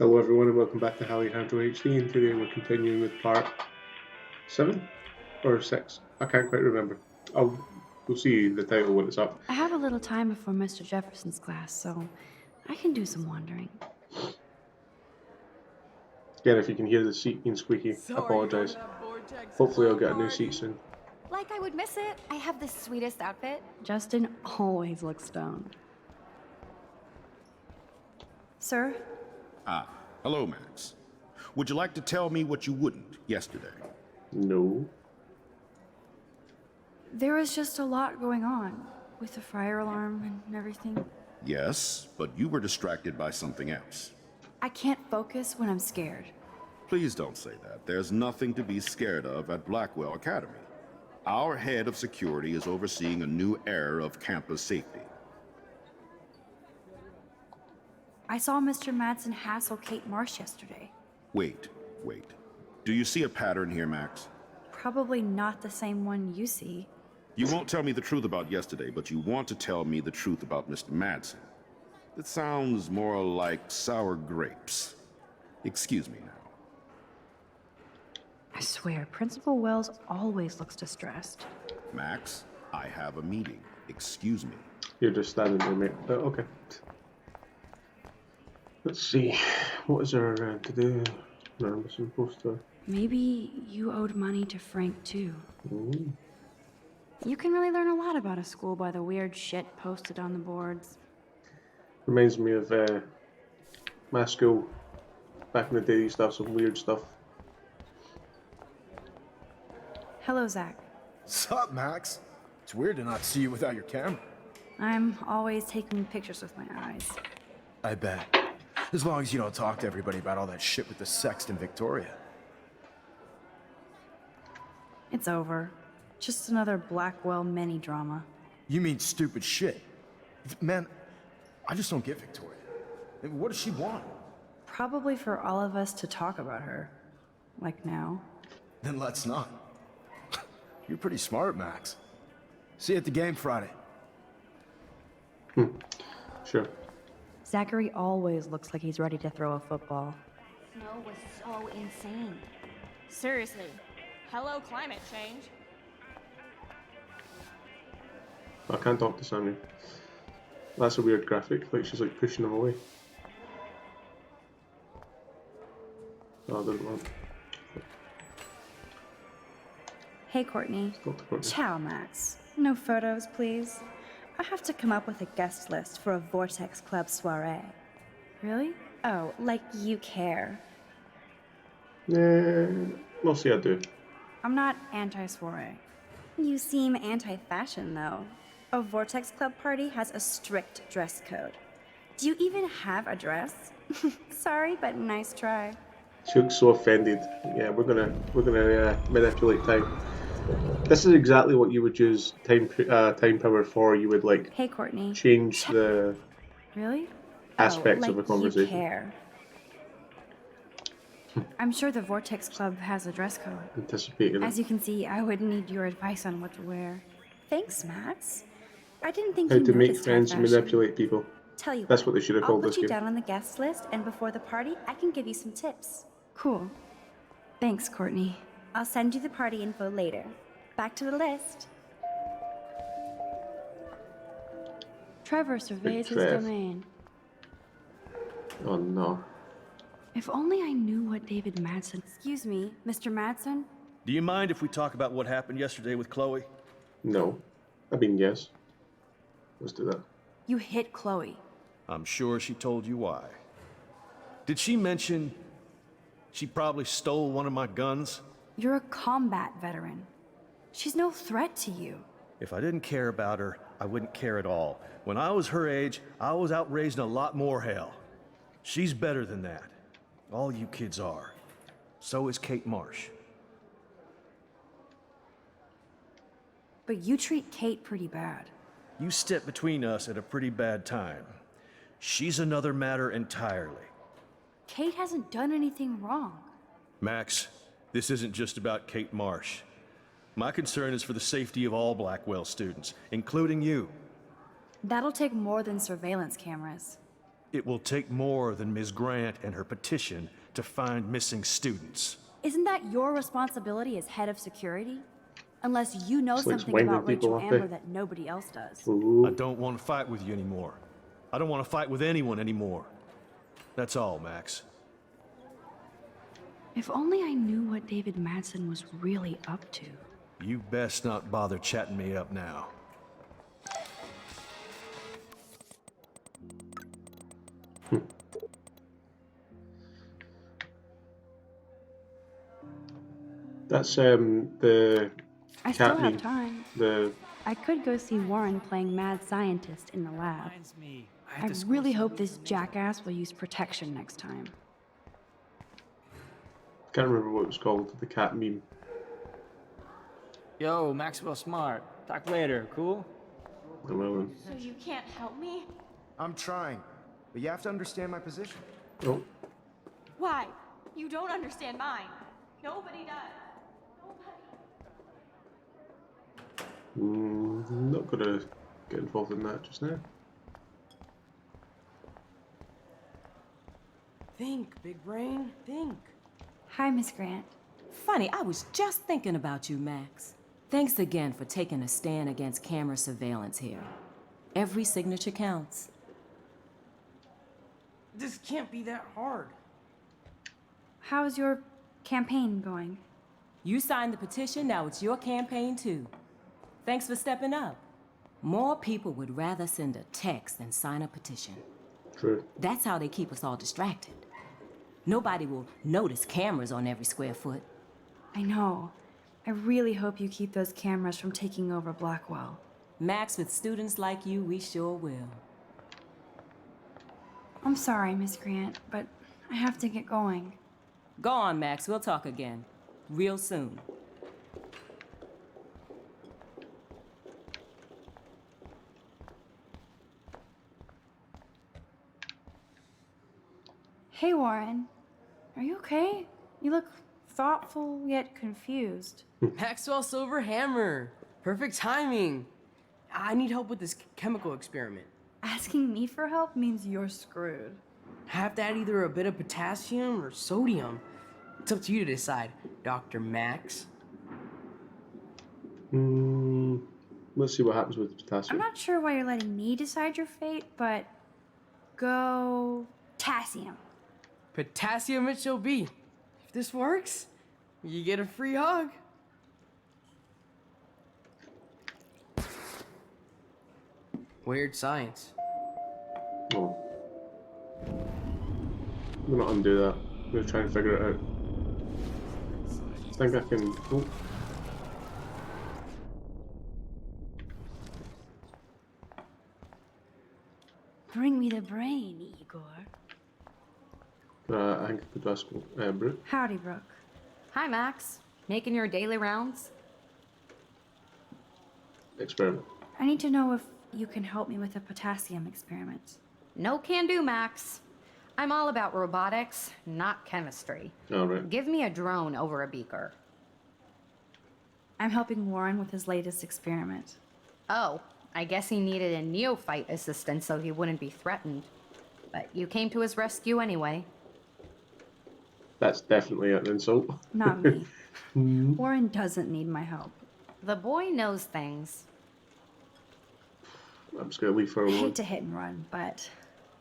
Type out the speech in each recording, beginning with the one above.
Hello everyone and welcome back to Halley Hanto HD, and today we're continuing with part 7 or 6. I can't quite remember. We'll see the title when it's up. I have a little time before Mr. Jefferson's class, so I can do some wandering. Again, if you can hear the seat being squeaky, I apologise. Hopefully I'll get a new seat soon. Like I would miss it. I have the sweetest outfit. Justin always looks stoned. Sir? Ah, hello, Max. Would you like to tell me what you wouldn't yesterday? No. There was just a lot going on with the fire alarm and everything. Yes, but you were distracted by something else. I can't focus when I'm scared. Please don't say that. There's nothing to be scared of at Blackwell Academy. Our head of security is overseeing a new era of campus safety. I saw Mr. Madsen hassle Kate Marsh yesterday. Wait. Do you see a pattern here, Max? Probably not the same one you see. You won't tell me the truth about yesterday, but you want to tell me the truth about Mr. Madsen. That sounds more like sour grapes. Excuse me now. I swear, Principal Wells always looks distressed. Max, I have a meeting. Excuse me. You're just standing there, mate. But okay. Let's see. What is there to do? I'm supposed to... Maybe you owed money to Frank, too. Ooh. You can really learn a lot about a school by the weird shit posted on the boards. Reminds me of my school. Back in the day, used to have some weird stuff. Hello, Zach. Sup, Max? It's weird to not see you without your camera. I'm always taking pictures with my eyes. I bet. As long as you don't talk to everybody about all that shit with the sext in Victoria. It's over. Just another Blackwell mini drama. You mean stupid shit. Man, I just don't get Victoria. I mean, what does she want? Probably for all of us to talk about her. Like now. Then let's not. You're pretty smart, Max. See you at the game Friday. Sure. Zachary always looks like he's ready to throw a football. Snow was so insane. Seriously. Hello, climate change. I can't talk to Sammy. That's a weird graphic, like she's like pushing him away. Oh, I didn't want. Hey, Courtney. Talk to Courtney. Ciao, Max. No photos, please. I have to come up with a guest list for a Vortex Club soiree. Really? Oh, like you care. Mostly I do. I'm not anti-soiree. You seem anti-fashion, though. A Vortex Club party has a strict dress code. Do you even have a dress? Sorry, but nice try. She looks so offended. Yeah, we're gonna manipulate time. This is exactly what you would use time power for. You would like Hey, Courtney. change the Really? aspects oh, of like a conversation. You care. I'm sure the Vortex Club has a dress code. Anticipating As it. you can see, I would need your advice on what to wear. Thanks, Max. I didn't think How you to make noticed friends and fashion. manipulate people. Tell you That's what they should have I'll called put this you game. down on the guest list, and before the party, I can give you some tips. Cool. Thanks, Courtney. I'll send you the party info later. Back to the list. Trevor surveys his Trev. domain. Oh no. If only I knew what David Madsen... Excuse me, Mr. Madsen? Do you mind if we talk about what happened yesterday with Chloe? No. I mean, yes. Let's do that. You hit Chloe. I'm sure she told you why. Did she mention she probably stole one of my guns? You're a combat veteran. She's no threat to you. If I didn't care about her, I wouldn't care at all. When I was her age, I was out raising a lot more hell. She's better than that. All you kids are. So is Kate Marsh. But you treat Kate pretty bad. You stepped between us at a pretty bad time. She's another matter entirely. Kate hasn't done anything wrong. Max, this isn't just about Kate Marsh. My concern is for the safety of all Blackwell students, including you. That'll take more than surveillance cameras. It will take more than Ms. Grant and her petition to find missing students. Isn't that your responsibility as head of security? Unless you know It's like something winding about people Rachel up, eh? Amber that nobody else does. Ooh. I don't want to fight with you anymore. I don't want to fight with anyone anymore. That's all, Max. If only I knew what David Madsen was really up to. You best not bother chatting me up now. That's the I still cat have meme. time. The I could go see Warren playing mad scientist in the lab. Reminds me, I really hope this jackass will use protection next time. can't remember what it was called. The cat meme. Yo, Maxwell Smart. Talk later, cool? I don't know. So you can't help me? I'm trying, but you have to understand my position. Oh, Why? You don't understand mine. Nobody does. Nobody. not gonna get involved in that just now. Think, big brain, think. Hi, Miss Grant. Funny, I was just thinking about you, Max. Thanks again for taking a stand against camera surveillance here. Every signature counts. This can't be that hard. How's your campaign going? You signed the petition, now it's your campaign too. Thanks for stepping up. More people would rather send a text than sign a petition. True. That's how they keep us all distracted. Nobody will notice cameras on every square foot. I know. I really hope you keep those cameras from taking over Blackwell. Max, with students like you, we sure will. I'm sorry, Miss Grant, but I have to get going. Go on, Max, we'll talk again. Real soon. Hey, Warren. Are you okay? You look thoughtful yet confused. Maxwell Silver Hammer. Perfect timing. I need help with this chemical experiment. Asking me for help means you're screwed. Have to add either a bit of potassium or sodium. It's up to you to decide, Dr. Max. Let's see what happens with the I'm potassium. not sure why you're letting me decide your fate, but go potassium. Potassium it shall be. If this works, you get a free hug. Weird science. Oh. I'm gonna undo that. I'm gonna try and figure it out. I think I can. Oh. Bring me the brain, Igor. I think I could ask Brooke. Howdy, Brooke. Hi, Max. Making your daily rounds? Experiment. I need to know if you can help me with a potassium experiment. No can do, Max. I'm all about robotics, not chemistry. Alright. Give me a drone over a beaker. I'm helping Warren with his latest experiment. Oh, I guess he needed a neophyte assistant so he wouldn't be threatened. But you came to his rescue anyway. That's definitely an insult. Not me. Warren doesn't need my help. The boy knows things. I'm just gonna leave for a I hate moment. to hit and run, but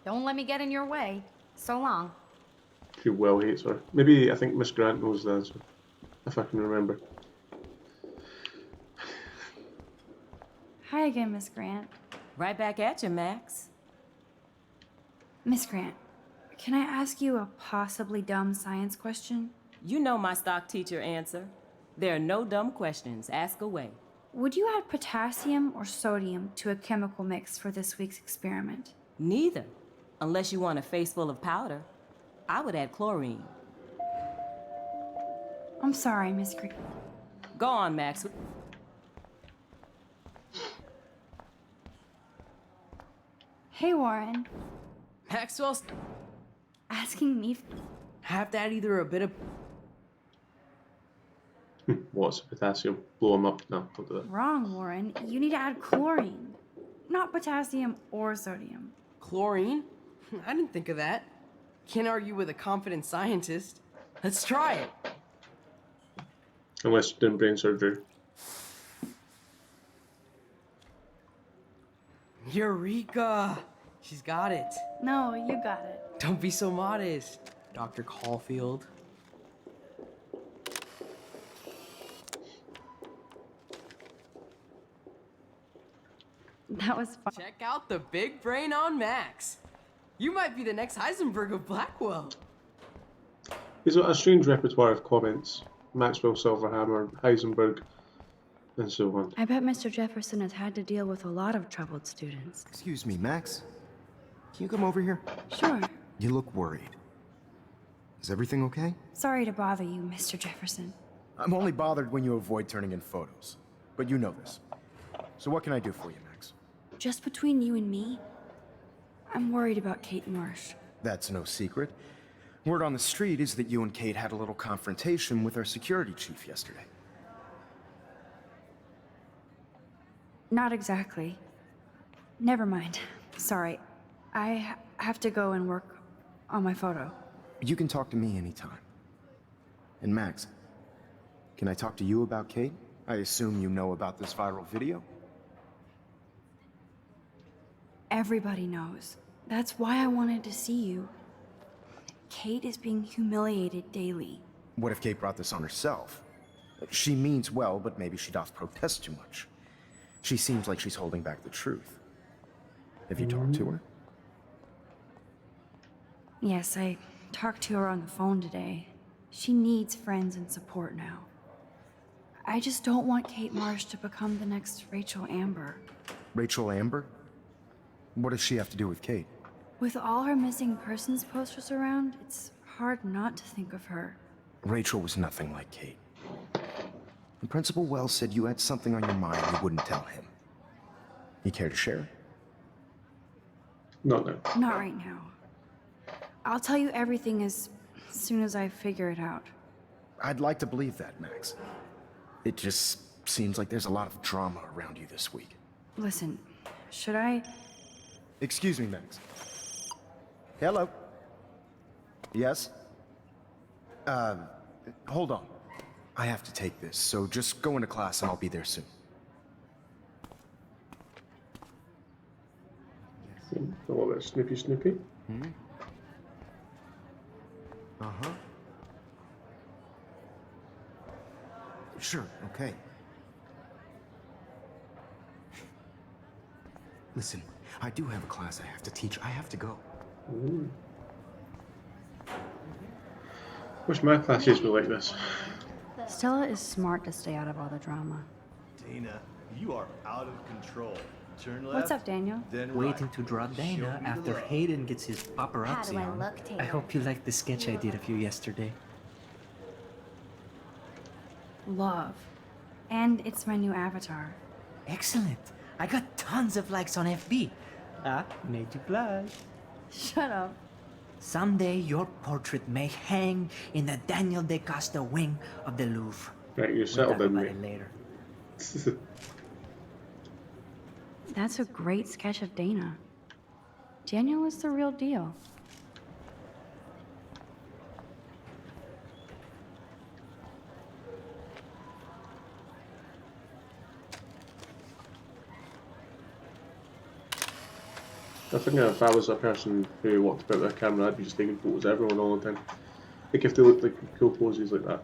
Don't let me get in your way. So long. She well hates her. Maybe I think Miss Grant knows the answer. If I can remember. hi again, Miss Grant. Right back at you, Max. Miss Grant, can I ask you a possibly dumb science question? You know my stock teacher answer. There are no dumb questions. Ask away. Would you add potassium or sodium to a chemical mix for this week's experiment? Neither. Unless you want a face full of powder. I would add chlorine. I'm sorry, Miss Grant. Go on, Max. Hey, Warren. Maxwell's Asking me. have to add either a bit of What's potassium? Blow him up? No, don't do that. Wrong, Warren. You need to add chlorine, not potassium or sodium. chlorine. I didn't think of that. Can't argue with a confident scientist. Let's try it. Unless you did brain surgery. Eureka! She's got it. No, you got it. Don't be so modest, Dr. Caulfield. That was fun. Check out the big brain on Max. You might be the next Heisenberg of Blackwell. He's got a strange repertoire of comments. Maxwell, Silverhammer, Heisenberg, and so on. I bet Mr. Jefferson has had to deal with a lot of troubled students. Excuse me, Max. Can you come over here? Sure. You look worried. Is everything okay? Sorry to bother you, Mr. Jefferson. I'm only bothered when you avoid turning in photos. But you know this. So what can I do for you, Max? Just between you and me, I'm worried about Kate Marsh. That's no secret. Word on the street is that you and Kate had a little confrontation with our security chief yesterday. Not exactly. Never mind. Sorry. I have to go and work on my photo. You can talk to me anytime. And Max, can I talk to you about Kate? I assume you know about this viral video? Everybody knows. That's why I wanted to see you. Kate is being humiliated daily. What if Kate brought this on herself? She means well, but maybe she doth protest too much. She seems like she's holding back the truth. Have you talked to her? Yes, I talked to her on the phone today. She needs friends and support now. I just don't want Kate Marsh to become the next Rachel Amber. Rachel Amber? What does she have to do with Kate? With all her missing persons posters around, it's hard not to think of her. Rachel was nothing like Kate. And Principal Wells said you had something on your mind you wouldn't tell him. You care to share? Not now. Not right now. I'll tell you everything as soon as I figure it out. I'd like to believe that, Max. It just seems like there's a lot of drama around you this week. Listen, should I... Excuse me, Max. Hello? Yes? Hold on. I have to take this, so just go into class and I'll be there soon. A little bit snippy. Uh-huh. Sure, okay. Listen, I do have a class I have to teach. I have to go. Wish my classes were like this. Stella is smart to stay out of all the drama. Dana, you are out of control. Turn left. What's up, Daniel? Then Waiting right. to draw Show Dana me the after love. Hayden gets his How paparazzi do I on. look, Taylor? I hope you liked the sketch I did of you yesterday. Love. And it's my new avatar. Excellent. I got tons of likes on FB. Made you blush. Shut up. Someday your portrait may hang in the Daniel De Costa wing of the Louvre. Right, you're We'll settled talk in, about mate. it later. That's a great sketch of Dana. Daniel is the real deal. I think if I was a person who walked about with a camera, I'd be just taking photos of everyone all the time. Like if they looked like cool poses like that.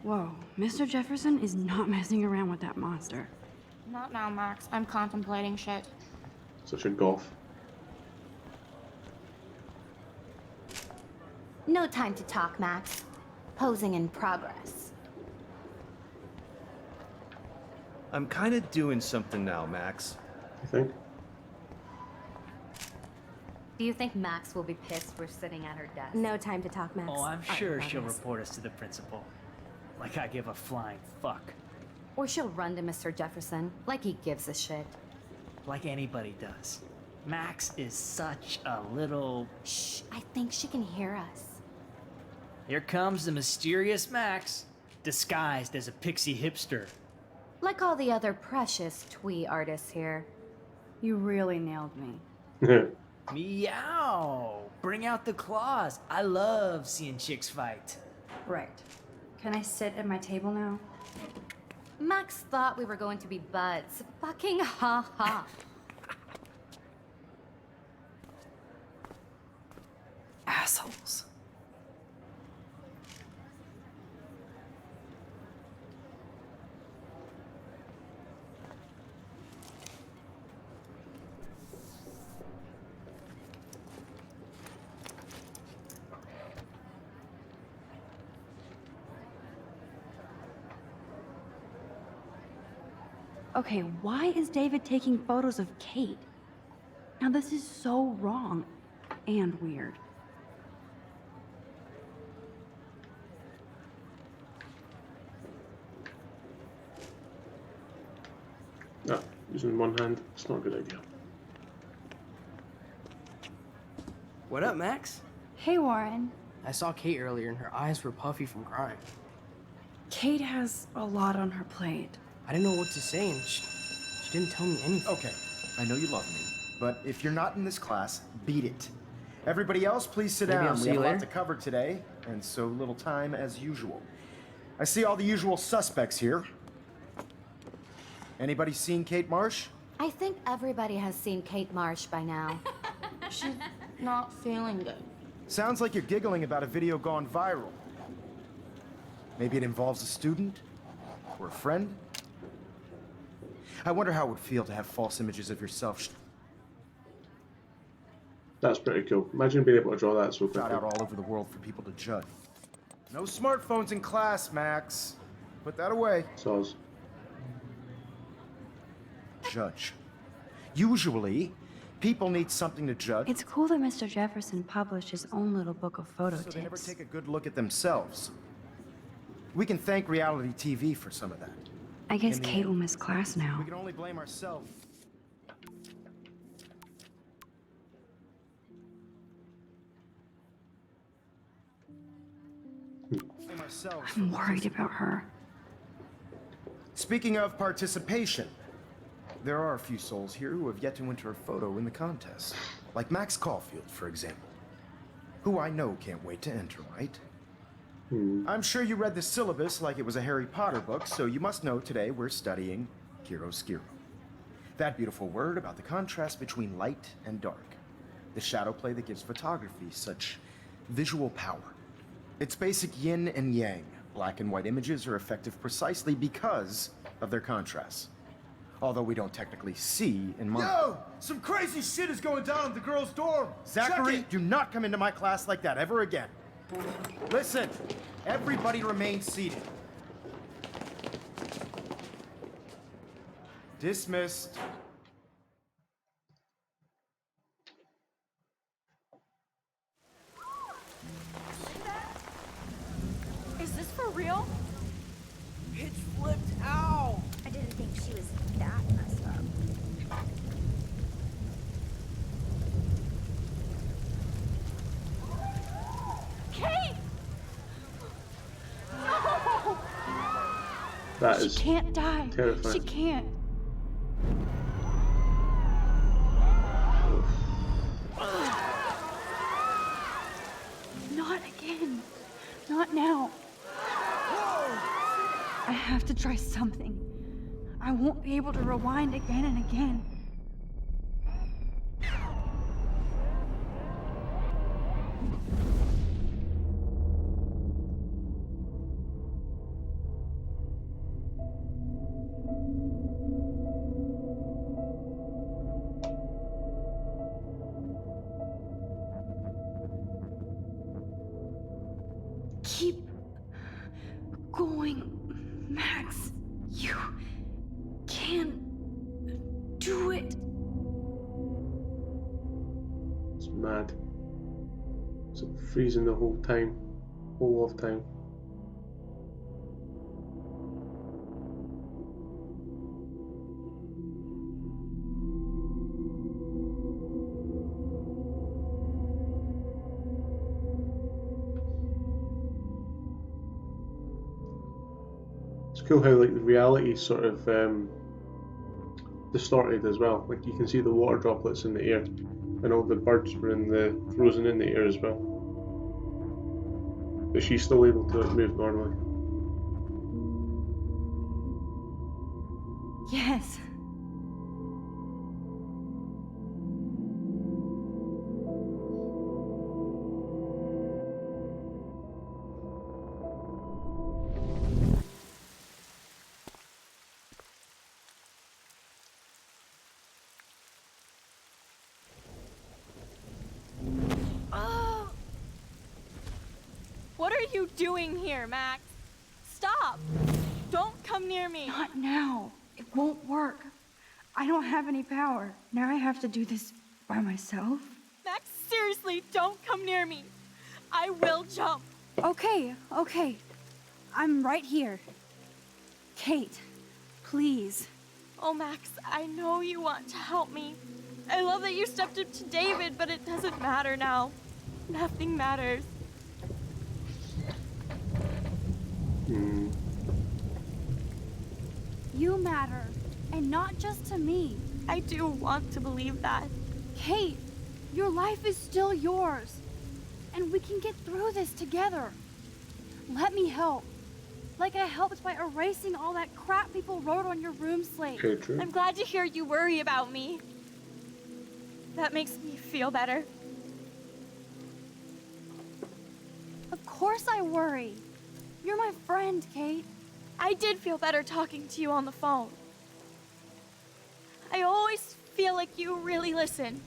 Whoa, Mr. Jefferson is not messing around with that monster. Not now, Max. I'm contemplating shit. Such a goth. No time to talk, Max. Posing in progress. I'm kind of doing something now, Max. I think. Do you think Max will be pissed we're sitting at her desk? No time to talk, Max. Oh, I'm Art sure she'll progress. report us to the principal. Like I give a flying fuck. Or she'll run to Mr. Jefferson, like he gives a shit. Like anybody does. Max is such a little... Shh, I think she can hear us. Here comes the mysterious Max, disguised as a pixie hipster. Like all the other precious twee artists here. You really nailed me. Meow! Bring out the claws. I love seeing chicks fight. Right. Can I sit at my table now? Max thought we were going to be buds. Fucking ha ha. Assholes. Okay, why is David taking photos of Kate? Now this is so wrong and weird. No, using one hand, it's not a good idea. What up, Max? Hey, Warren. I saw Kate earlier and her eyes were puffy from crying. Kate has a lot on her plate. I didn't know what to say and she didn't tell me anything. Okay, I know you love me, but if you're not in this class, beat it. Everybody else, please sit Maybe down. I'll We see have you a lot later. to cover today, and so little time as usual. I see all the usual suspects here. Anybody seen Kate Marsh? I think everybody has seen Kate Marsh by now. She's not feeling good. Sounds like you're giggling about a video gone viral. Maybe it involves a student? Or a friend? I wonder how it would feel to have false images of yourself That's pretty cool. Imagine being able to draw that so shot quickly. out all over the world for people to judge. No smartphones in class, Max. Put that away. Soz. Judge. Usually, people need something to judge, It's cool that Mr. Jefferson published his own little book of photo so they never tips. take a good look at themselves. We can thank reality TV for some of that. I guess in the Kate end. will miss class now. We can only blame ourselves. Blame ourselves for I'm worried about her. Speaking of participation, there are a few souls here who have yet to enter a photo in the contest. Like Max Caulfield, for example. Who I know can't wait to enter, right? I'm sure you read the syllabus like it was a Harry Potter book, so you must know today we're studying chiaroscuro. That beautiful word about the contrast between light and dark. The shadow play that gives photography such visual power. It's basic yin and yang. Black and white images are effective precisely because of their contrast. Although we don't technically see in my... Yo! Some crazy shit is going down in the girls' dorm! Zachary, do not come into my class like that ever again. Listen, everybody remain seated. Dismissed. Is this for real? Pitch flipped out. I didn't think she was that messed up. Kate! No! That She is can't die. terrifying. She can't. Not again. Not now. I have to try something. I won't be able to rewind again and again. Keep going, Max. You can do it. It's mad. It's freezing the whole time. Whole of time. It's cool how like the reality sort of distorted as well. Like you can see the water droplets in the air, and all the birds were frozen in the air as well. But she's still able to move normally. Yes. What are you doing here, Max? Stop! Don't come near me! Not now. It won't work. I don't have any power. Now I have to do this by myself. Max, seriously, don't come near me. I will jump. Okay. I'm right here. Kate, please. Oh, Max, I know you want to help me. I love that you stepped up to David, but it doesn't matter now. Nothing matters. You matter, and not just to me. I do want to believe that. Kate, your life is still yours, and we can get through this together. Let me help. Like I helped by erasing all that crap people wrote on your room slate. Okay, true. I'm glad to hear you worry about me. That makes me feel better. Of course I worry. You're my friend, Kate. I did feel better talking to you on the phone. I always feel like you really listen.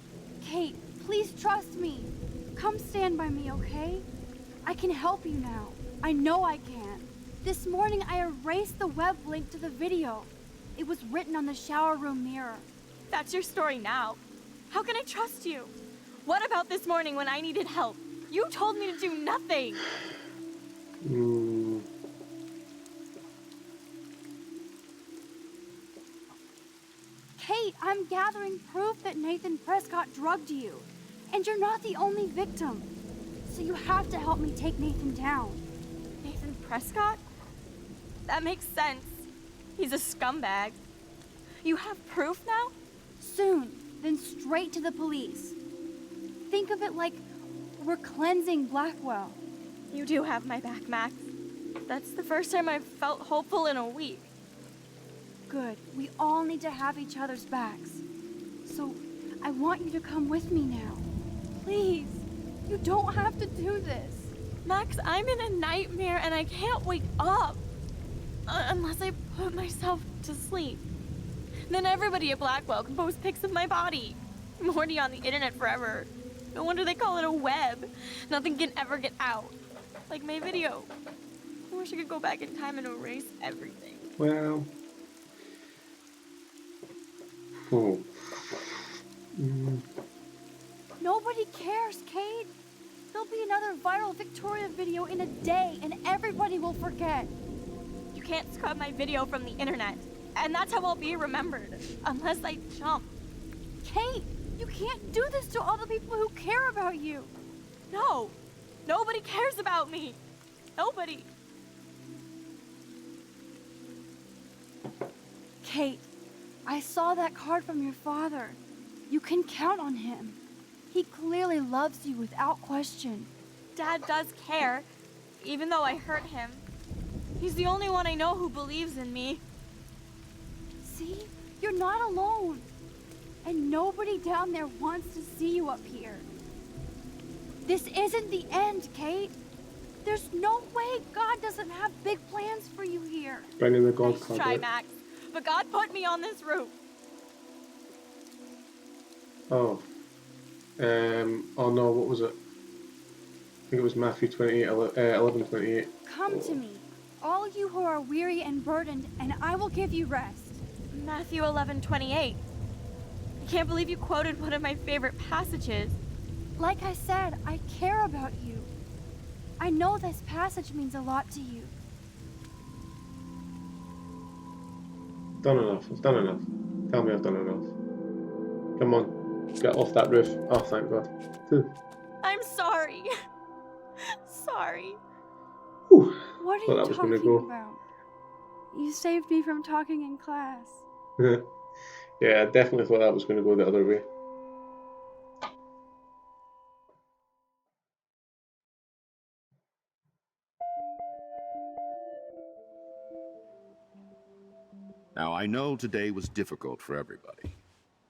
Kate, please trust me. Come stand by me, okay? I can help you now. I know I can. This morning I erased the web link to the video. It was written on the shower room mirror. That's your story now. How can I trust you? What about this morning when I needed help? You told me to do nothing. Kate, I'm gathering proof that Nathan Prescott drugged you. And you're not the only victim. So you have to help me take Nathan down. Nathan Prescott? That makes sense. He's a scumbag. You have proof now? Soon, then straight to the police. Think of it like we're cleansing Blackwell. You do have my back, Max. That's the first time I've felt hopeful in a week. Good. We all need to have each other's backs. So, I want you to come with me now. Please. You don't have to do this. Max, I'm in a nightmare and I can't wake up. Unless I put myself to sleep. Then everybody at Blackwell can post pics of my body. I'm already on the internet forever. No wonder they call it a web. Nothing can ever get out. Like my video. I wish I could go back in time and erase everything. Well... Oh. Nobody cares, Kate. There'll be another viral Victoria video in a day and everybody will forget. You can't scrub my video from the internet. And that's how I'll be remembered. Unless I jump. Kate, you can't do this to all the people who care about you. No. Nobody cares about me. Nobody. Kate, I saw that card from your father. You can count on him. He clearly loves you without question. Dad does care, even though I hurt him. He's the only one I know who believes in me. See? You're not alone. And nobody down there wants to see you up here. This isn't the end, Kate. There's no way God doesn't have big plans for you here. Finding the God Nice try, Max. But God put me on this route. Oh. Oh no, what was it? I think it was Matthew 11:28. Come to me, all you who are weary and burdened, and I will give you rest. Matthew 11:28. I can't believe you quoted one of my favorite passages. Like I said, I care about you. I know this passage means a lot to you. Done enough. I've done enough. Tell me I've done enough. Come on, get off that roof. Oh, thank God. I'm sorry. Sorry. Whew. What are you talking about? You saved me from talking in class. Yeah, I definitely thought that was going to go the other way. Now, I know today was difficult for everybody,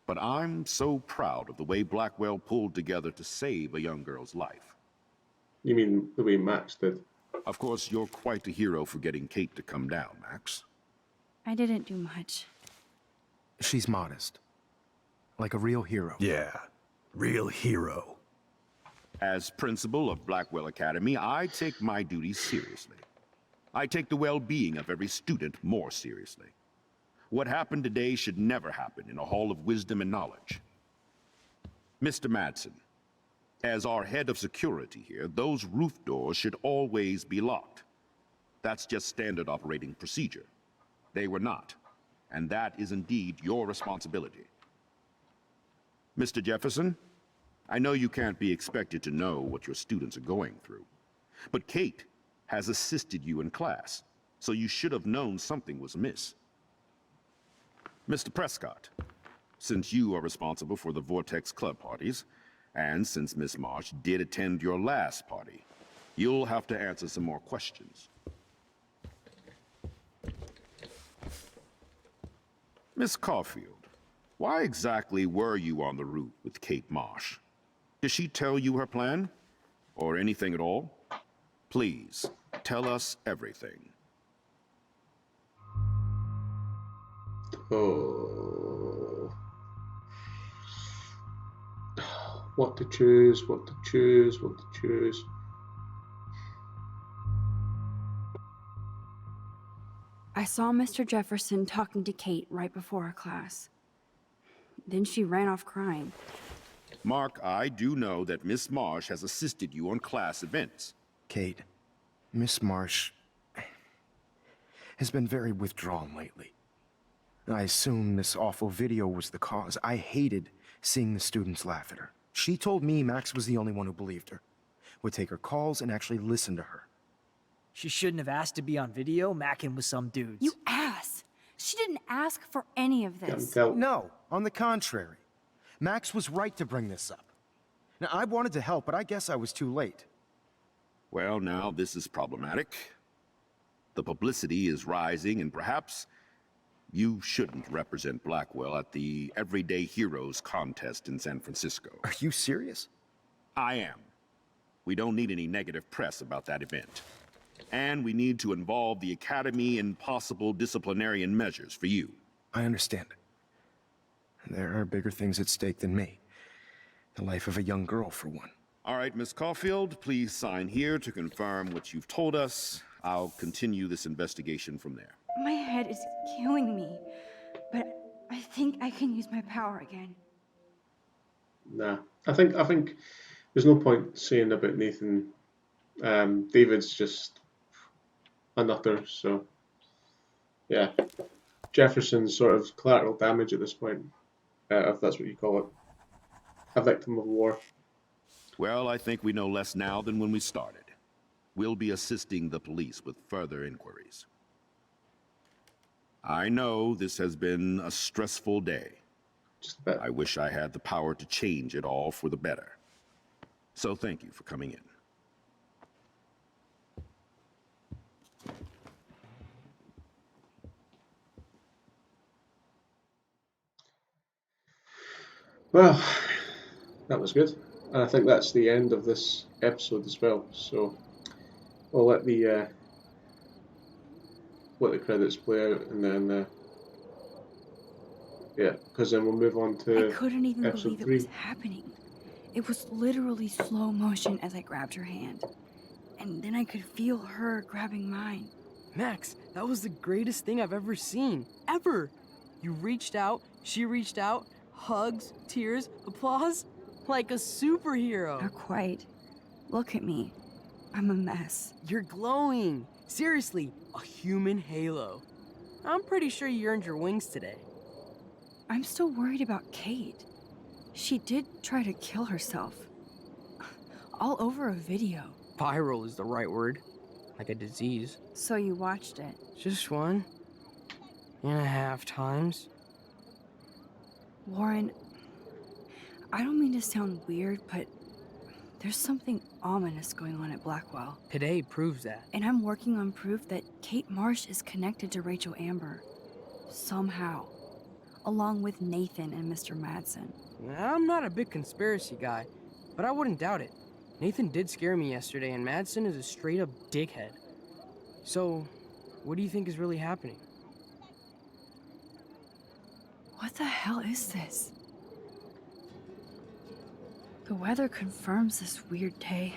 but I'm so proud of the way Blackwell pulled together to save a young girl's life. You mean the way Max did? Of course, you're quite a hero for getting Kate to come down, Max. I didn't do much. She's modest. Like a real hero. Yeah, real hero. As principal of Blackwell Academy, I take my duties seriously. I take the well-being of every student more seriously. What happened today should never happen in a hall of wisdom and knowledge. Mr. Madsen, as our head of security here, those roof doors should always be locked. That's just standard operating procedure. They were not, and that is indeed your responsibility. Mr. Jefferson, I know you can't be expected to know what your students are going through, but Kate has assisted you in class, so you should have known something was amiss. Mr. Prescott, since you are responsible for the Vortex Club parties, and since Miss Marsh did attend your last party, you'll have to answer some more questions. Miss Caulfield, why exactly were you on the route with Kate Marsh? Did she tell you her plan? Or anything at all? Please, tell us everything. Oh. What to choose, what to choose, what to choose. I saw Mr. Jefferson talking to Kate right before our class. Then she ran off crying. Mark, I do know that Miss Marsh has assisted you on class events. Kate, Miss Marsh has been very withdrawn lately. I assume this awful video was the cause. I hated seeing the students laugh at her. She told me Max was the only one who believed her, would take her calls and actually listen to her. She shouldn't have asked to be on video, macking with some dudes. You ass! She didn't ask for any of this. No, on the contrary. Max was right to bring this up. Now, I wanted to help, but I guess I was too late. Well, now this is problematic. The publicity is rising, and perhaps you shouldn't represent Blackwell at the Everyday Heroes contest in San Francisco. Are you serious? I am. We don't need any negative press about that event. And we need to involve the Academy in possible disciplinarian measures for you. I understand. There are bigger things at stake than me. The life of a young girl, for one. All right, Miss Caulfield, please sign here to confirm what you've told us. I'll continue this investigation from there. My head is killing me, but I think I can use my power again. Nah, I think there's no point saying about Nathan. David's just a nutter, so yeah. Jefferson's sort of collateral damage at this point, if that's what you call it. A victim of war. Well, I think we know less now than when we started. We'll be assisting the police with further inquiries. I know this has been a stressful day. Just a bit. I wish I had the power to change it all for the better. So thank you for coming in. Well, that was good. And I think that's the end of this episode as well. So we'll let the credits play out, and then yeah, because then we'll move on to I couldn't even episode believe 3. it was happening. It was literally slow motion as I grabbed her hand. And then I could feel her grabbing mine. Max, that was the greatest thing I've ever seen. Ever! You reached out, she reached out, hugs, tears, applause. Like a superhero. Not quite. Look at me. I'm a mess. You're glowing. Seriously, a human halo. I'm pretty sure you earned your wings today. I'm still worried about Kate. She did try to kill herself. All over a video. Viral is the right word. Like a disease. So you watched it? Just 1.5 times. Warren, I don't mean to sound weird, but there's something ominous going on at Blackwell. Today proves that. And I'm working on proof that Kate Marsh is connected to Rachel Amber. Somehow. Along with Nathan and Mr. Madsen. I'm not a big conspiracy guy, but I wouldn't doubt it. Nathan did scare me yesterday, and Madsen is a straight-up dickhead. So, what do you think is really happening? What the hell is this? The weather confirms this weird day.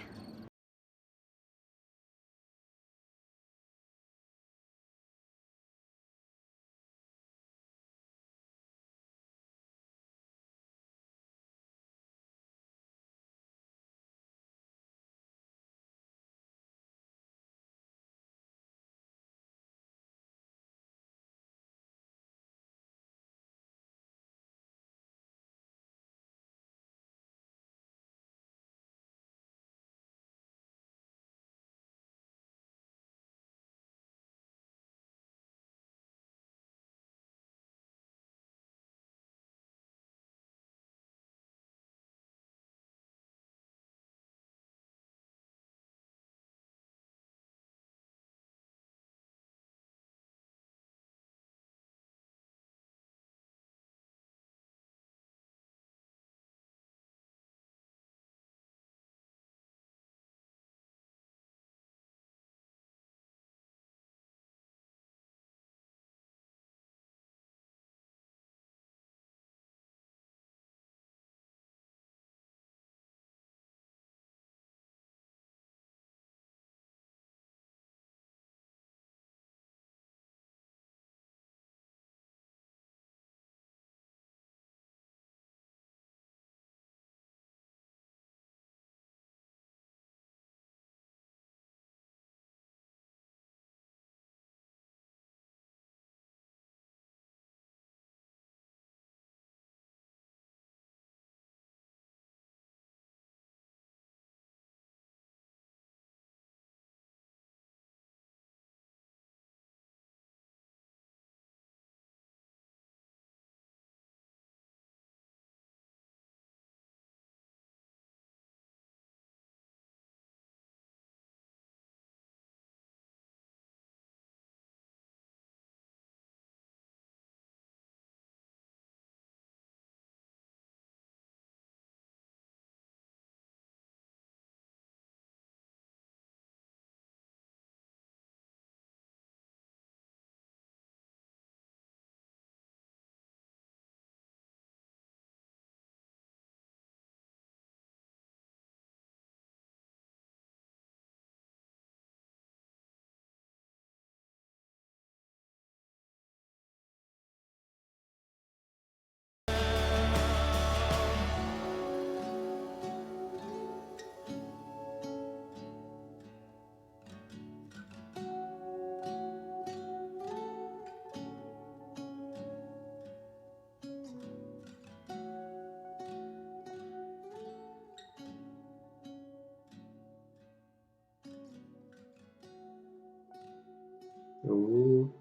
Oh,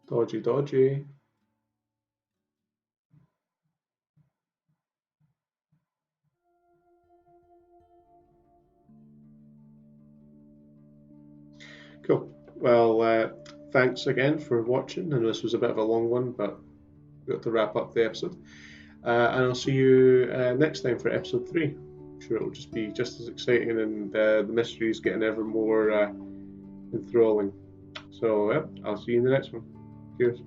dodgy, dodgy. Cool. Well, thanks again for watching, and this was a bit of a long one, but we got to wrap up the episode. And I'll see you next time for episode 3. I'm sure it'll just be just as exciting, and the mystery is getting ever more enthralling. So, I'll see you in the next one. Cheers.